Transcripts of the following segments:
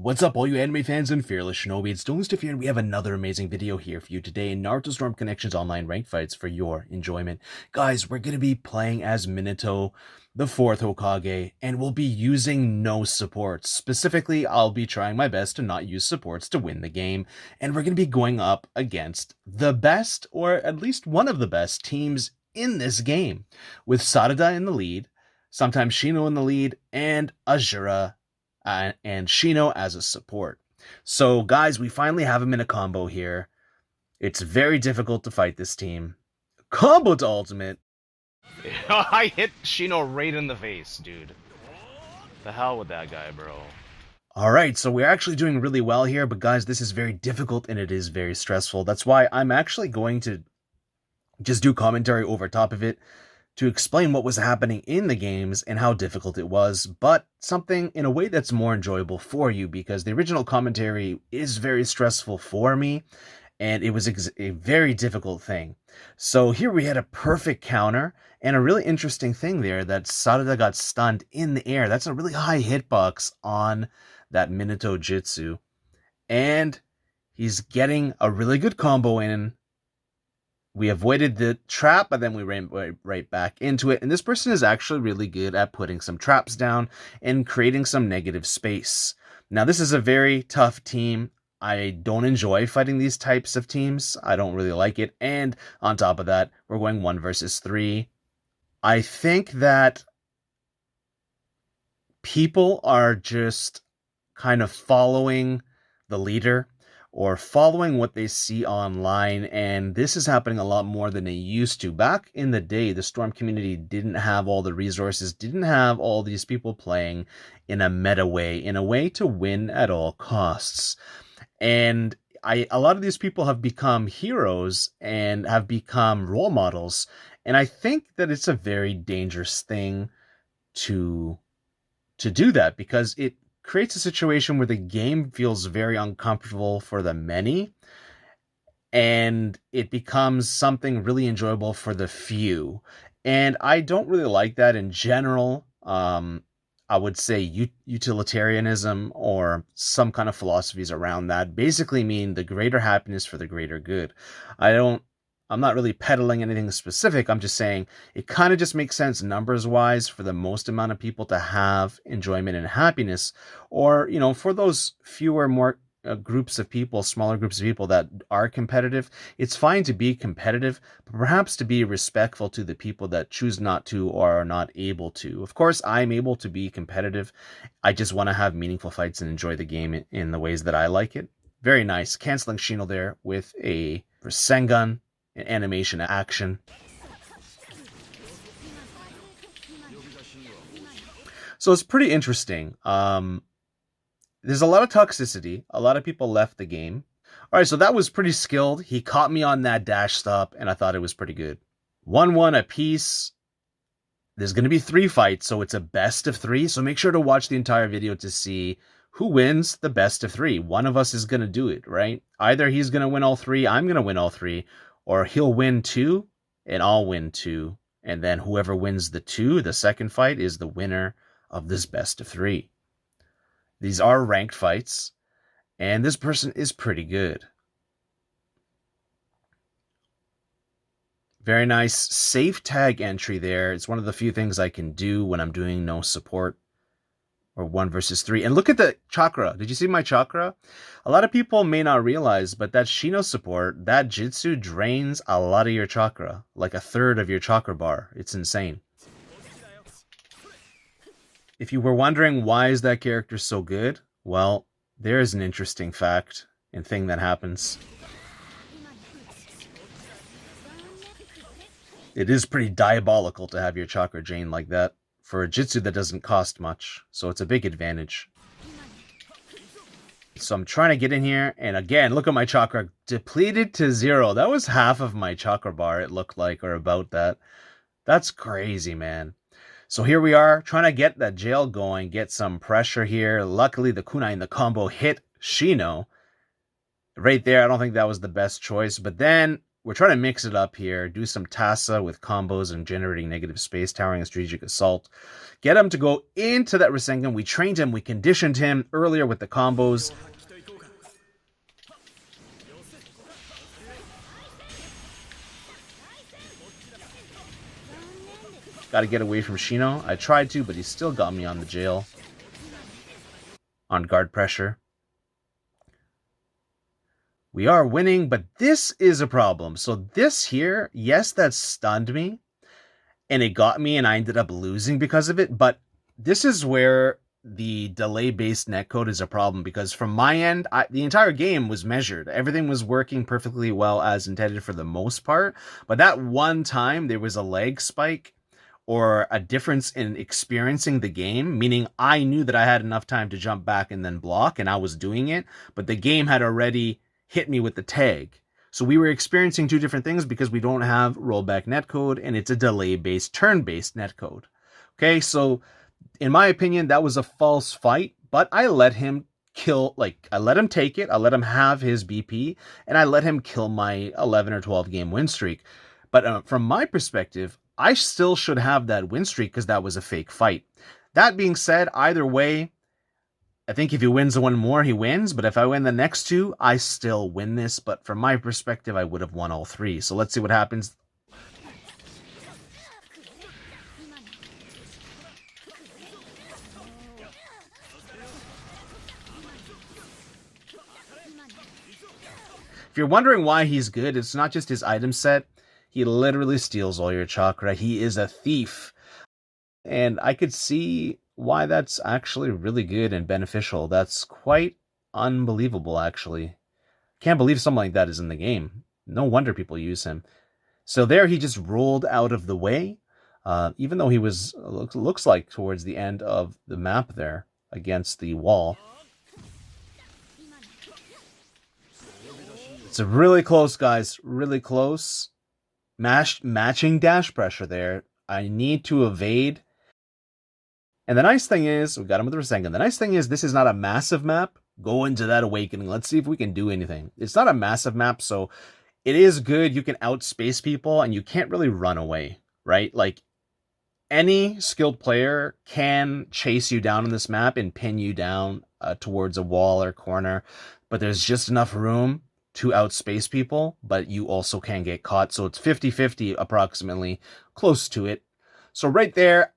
What's up, all you anime fans and fearless shinobi? It's DontLoseToFear, and we have another amazing video here for you today in Naruto Storm Connections online ranked fights for your enjoyment. Guys, we're going to be playing as Minato, the 4th Hokage, and we'll be using no supports. Specifically, I'll be trying my best to not use supports to win the game, and we're going to be going up against the best, or at least one of the best, teams in this game, with Sarada in the lead, sometimes Shino in the lead, and Azura and Shino as a support. So, guys, we finally have him in a combo here. It's very difficult to fight this team. Combo to ultimate. I hit Shino right in the face, dude. The hell with that guy, bro. Alright, so we're actually doing really well here, but guys, this is very difficult and it is very stressful. That's why I'm actually going to just do commentary over top of it to explain what was happening in the games and how difficult it was, but something in a way that's more enjoyable for you, because the original commentary is very stressful for me, and it was a very difficult thing. So here we had a perfect counter, and a really interesting thing there that Sarada got stunned in the air. That's a really high hitbox on that Minato Jutsu, and he's getting a really good combo in. We avoided the trap, but then we ran right back into it. And this person is actually really good at putting some traps down and creating some negative space. Now, this is a very tough team. I don't enjoy fighting these types of teams. I don't really like it. And on top of that, we're going 1 versus 3. I think that people are just kind of following the leader, or following what they see online, and this is happening a lot more than it used to. Back in the day, the Storm community didn't have all the resources, didn't have all these people playing in a meta way, in a way to win at all costs. And a lot of these people have become heroes and have become role models, and I think that it's a very dangerous thing to do that, because it creates a situation where the game feels very uncomfortable for the many, and it becomes something really enjoyable for the few. And I don't really like that in general. I would say utilitarianism or some kind of philosophies around that basically mean the greater happiness for the greater good. I'm not really peddling anything specific. I'm just saying it kind of just makes sense numbers-wise for the most amount of people to have enjoyment and happiness. Or, for those fewer, more groups of people, smaller groups of people that are competitive, it's fine to be competitive, but perhaps to be respectful to the people that choose not to or are not able to. Of course, I'm able to be competitive. I just want to have meaningful fights and enjoy the game in the ways that I like it. Very nice. Canceling Shino there with a Rasengan. Animation action. So it's pretty interesting. There's a lot of toxicity. A lot of people left the game. All right, so that was pretty skilled. He caught me on that dash stop, and I thought it was pretty good. 1-1 apiece. There's going to be 3 fights, so it's a best of 3. So make sure to watch the entire video to see who wins the best of 3. One of us is going to do it, right? Either he's going to win all 3, I'm going to win all 3, or he'll win 2, and I'll win 2. And then whoever wins the 2, the second fight, is the winner of this best of 3. These are ranked fights, and this person is pretty good. Very nice safe tag entry there. It's one of the few things I can do when I'm doing no support, or 1 versus 3. And look at the chakra. Did you see my chakra? A lot of people may not realize, but that Shino support, that jutsu drains a lot of your chakra. Like 1/3 of your chakra bar. It's insane. If you were wondering why is that character so good, well, there is an interesting fact and thing that happens. It is pretty diabolical to have your chakra drained like that for a jutsu that doesn't cost much, so it's a big advantage. So I'm trying to get in here, and again, look at my chakra, depleted to 0. That was half of my chakra bar, it looked like, or about that. That's crazy, man. So here we are, trying to get that jail going, get some pressure here. Luckily, the kunai in the combo hit Shino. Right there, I don't think that was the best choice, but then we're trying to mix it up here, do some Tassa with combos and generating negative space, towering and strategic assault. Get him to go into that Rasengan. We trained him, we conditioned him earlier with the combos. Got to get away from Shino. I tried to, but he still got me on the jail. On guard pressure. We are winning, but this is a problem. So this here, yes, that stunned me. And it got me, and I ended up losing because of it. But this is where the delay-based netcode is a problem, because from my end, the entire game was measured. Everything was working perfectly well as intended for the most part. But that one time, there was a lag spike or a difference in experiencing the game, meaning I knew that I had enough time to jump back and then block, and I was doing it, but the game had already hit me with the tag. So we were experiencing two different things because we don't have rollback netcode, and it's a delay-based, turn-based netcode. Okay, so in my opinion, that was a false fight, but I let him I let him take it, I let him have his BP, and I let him kill my 11 or 12 game win streak. But from my perspective, I still should have that win streak because that was a fake fight. That being said, either way, I think if he wins the one more, he wins. But if I win the next two, I still win this. But from my perspective, I would have won all three. So let's see what happens. If you're wondering why he's good, it's not just his item set. He literally steals all your chakra. He is a thief. And I could see why that's actually really good and beneficial. That's quite unbelievable, actually. Can't believe something like that is in the game. No wonder people use him. So there he just rolled out of the way, even though he was, looks like, towards the end of the map there against the wall. It's really close, guys. Really close. Matching dash pressure there. I need to evade. And the nice thing is, we got him with the Rasengan. The nice thing is, this is not a massive map. Go into that awakening. Let's see if we can do anything. It's not a massive map, so it is good. You can outspace people, and you can't really run away, right? Like, any skilled player can chase you down on this map and pin you down towards a wall or corner, but there's just enough room to outspace people, but you also can get caught. So it's 50-50 approximately, close to it. So right there,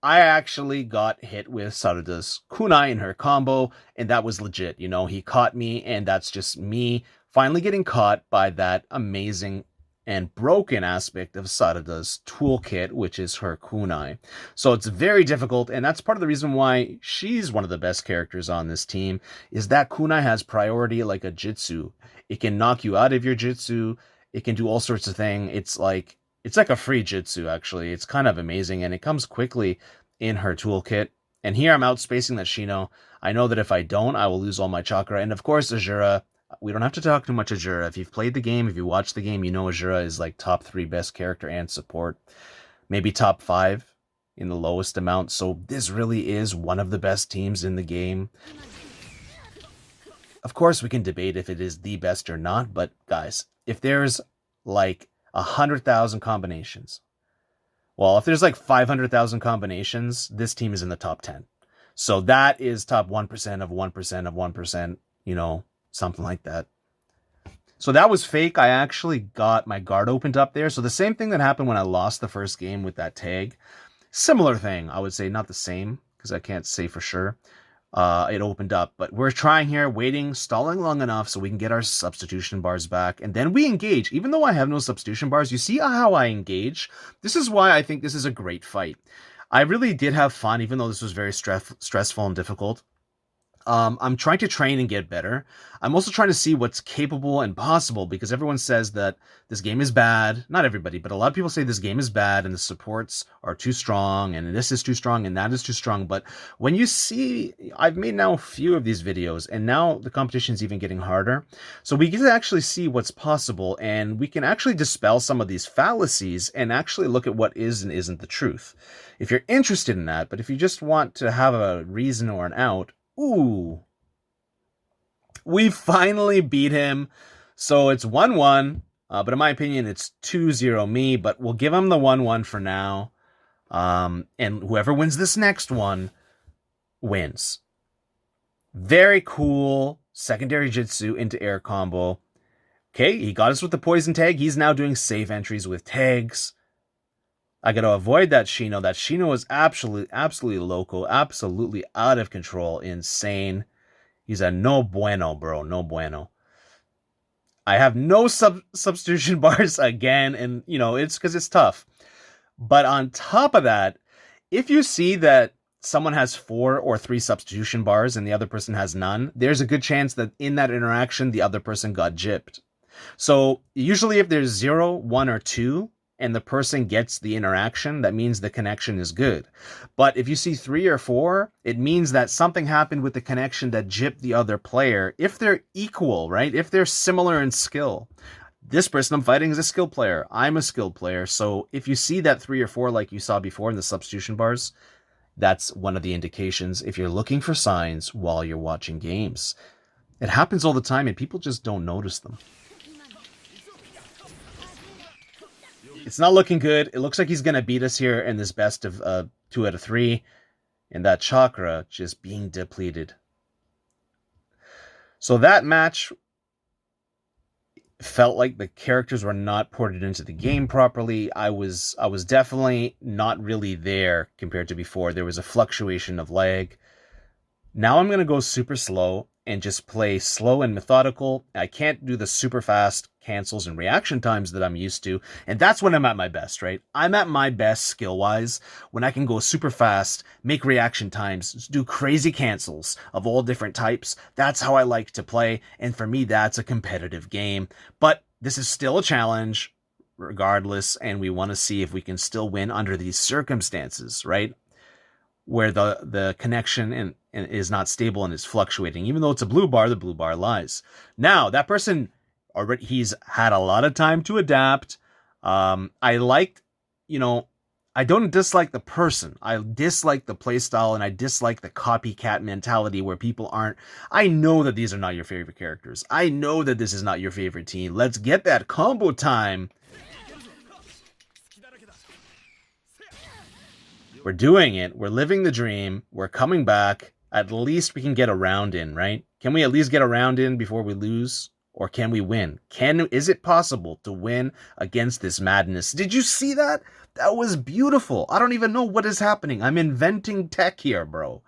I actually got hit with Sarada's kunai in her combo, and that was legit. You know, he caught me, and that's just me finally getting caught by that amazing and broken aspect of Sarada's toolkit, which is her kunai. So it's very difficult, and that's part of the reason why she's one of the best characters on this team, is that kunai has priority like a jitsu. It can knock you out of your jitsu. It can do all sorts of things. It's like a free jitsu, actually. It's kind of amazing, and it comes quickly in her toolkit. And here I'm outspacing that Shino. I know that if I don't, I will lose all my chakra. And of course, Azura. We don't have to talk too much Azura. If you've played the game, if you watched the game, you know Azura is like top 3 best character and support. Maybe top 5 in the lowest amount. So this really is one of the best teams in the game. Of course, we can debate if it is the best or not. But guys, if there's like 100,000 combinations. Well, if there's like 500,000 combinations, this team is in the top 10. So that is top 1% of 1% of 1%, you know, something like that. So that was fake. I actually got my guard opened up there. So the same thing that happened when I lost the first game with that tag. Similar thing, I would say, not the same, because I can't say for sure. It opened up, but we're trying here, waiting, stalling long enough so we can get our substitution bars back, and then we engage. Even though I have no substitution bars, you see how I engage? This is why I think this is a great fight. I really did have fun, even though this was very stressful and difficult. I'm trying to train and get better. I'm also trying to see what's capable and possible, because everyone says that this game is bad. Not everybody, but a lot of people say this game is bad and the supports are too strong and this is too strong and that is too strong. But when you see, I've made now a few of these videos, and now the competition is even getting harder. So we get to actually see what's possible, and we can actually dispel some of these fallacies and actually look at what is and isn't the truth. If you're interested in that, but if you just want to have a reason or an out, ooh, we finally beat him. So it's 1-1. But in my opinion, it's 2-0 me, but we'll give him the 1-1 for now. And whoever wins this next one wins. Very cool secondary Jitsu into air combo. Okay, he got us with the poison tag. He's now doing safe entries with tags. I got to avoid that Shino. That Shino is absolutely loco, absolutely out of control, insane. He's a no bueno, bro, no bueno. I have no substitution bars again, and it's because it's tough. But on top of that, if you see that someone has 4 or 3 substitution bars and the other person has none, there's a good chance that in that interaction, the other person got gypped. So usually if there's 0, 1, or 2, and the person gets the interaction, that means the connection is good. But if you see 3 or 4, it means that something happened with the connection that gypped the other player. If they're equal, right? If they're similar in skill. This person I'm fighting is a skill player. I'm a skilled player. So if you see that 3 or 4 like you saw before in the substitution bars, that's one of the indications if you're looking for signs while you're watching games. It happens all the time and people just don't notice them. It's not looking good. It looks like he's going to beat us here in this best of 2 out of 3. And that chakra just being depleted. So that match felt like the characters were not ported into the game properly. I was definitely not really there compared to before. There was a fluctuation of lag. Now I'm going to go super slow and just play slow and methodical. I can't do the super fast cancels and reaction times that I'm used to. And that's when I'm at my best, right? I'm at my best skill-wise when I can go super fast, make reaction times, do crazy cancels of all different types. That's how I like to play. And for me, that's a competitive game. But this is still a challenge regardless. And we want to see if we can still win under these circumstances, right? Where the connection and is not stable and is fluctuating. Even though it's a blue bar, the blue bar lies. Now, that person, already he's had a lot of time to adapt. I liked, I don't dislike the person. I dislike the playstyle and I dislike the copycat mentality where people aren't. I know that these are not your favorite characters. I know that this is not your favorite team. Let's get that combo time. We're doing it. We're living the dream. We're coming back. At least we can get a round in, right? Can we at least get a round in before we lose? Or can we win? Is it possible to win against this madness? Did you see that? That was beautiful. I don't even know what is happening. I'm inventing tech here, bro.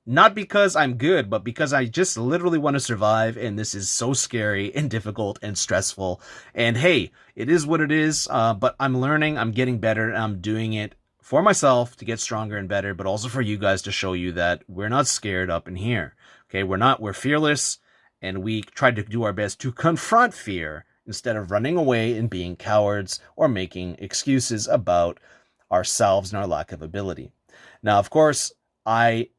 Not because I'm good, but because I just literally want to survive, and this is so scary and difficult and stressful. And hey, it is what it is, but I'm learning, I'm getting better, and I'm doing it for myself to get stronger and better, but also for you guys to show you that we're not scared up in here. Okay, we're fearless, and we try to do our best to confront fear instead of running away and being cowards or making excuses about ourselves and our lack of ability. Now, of course, I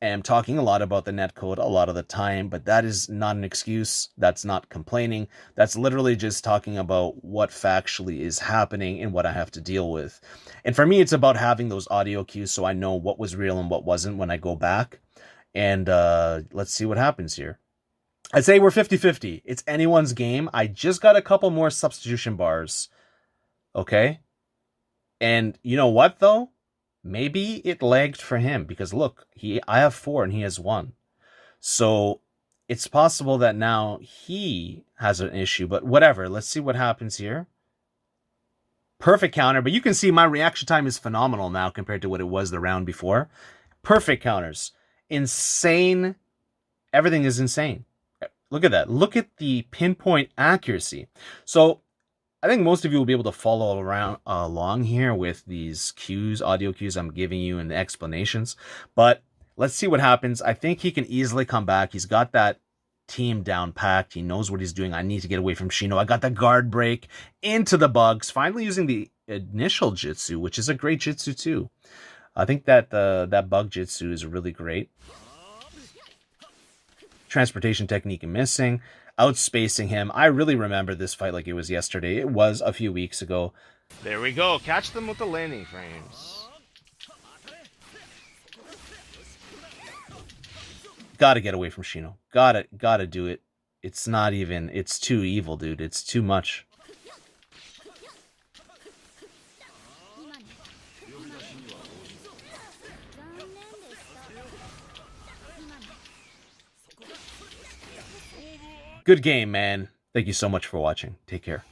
am talking a lot about the netcode a lot of the time, but that is not an excuse. That's not complaining. That's literally just talking about what factually is happening and what I have to deal with. And for me, it's about having those audio cues so I know what was real and what wasn't when I go back. And let's see what happens here. I'd say we're 50-50. It's anyone's game. I just got a couple more substitution bars. Okay? And you know what, though? Maybe it lagged for him because look, I have 4 and he has 1. So it's possible that now he has an issue, but whatever. Let's see what happens here. Perfect counter, but you can see my reaction time is phenomenal now compared to what it was the round before. Perfect counters. Insane. Everything is insane. Look at that. Look at the pinpoint accuracy. So I think most of you will be able to follow along here with these cues, audio cues I'm giving you and the explanations. But let's see what happens. I think he can easily come back. He's got that team down packed. He knows what he's doing. I need to get away from Shino. I got the guard break into the bugs. Finally using the initial Jitsu, which is a great Jitsu too. I think that that bug Jitsu is really great. Transportation technique missing. Outspacing him. I really remember this fight like it was yesterday. It was a few weeks ago. There we go. Catch them with the landing frames. Gotta get away from Shino. Gotta do it. it's not even, it's too evil, dude. It's too much. Good game, man. Thank you so much for watching. Take care.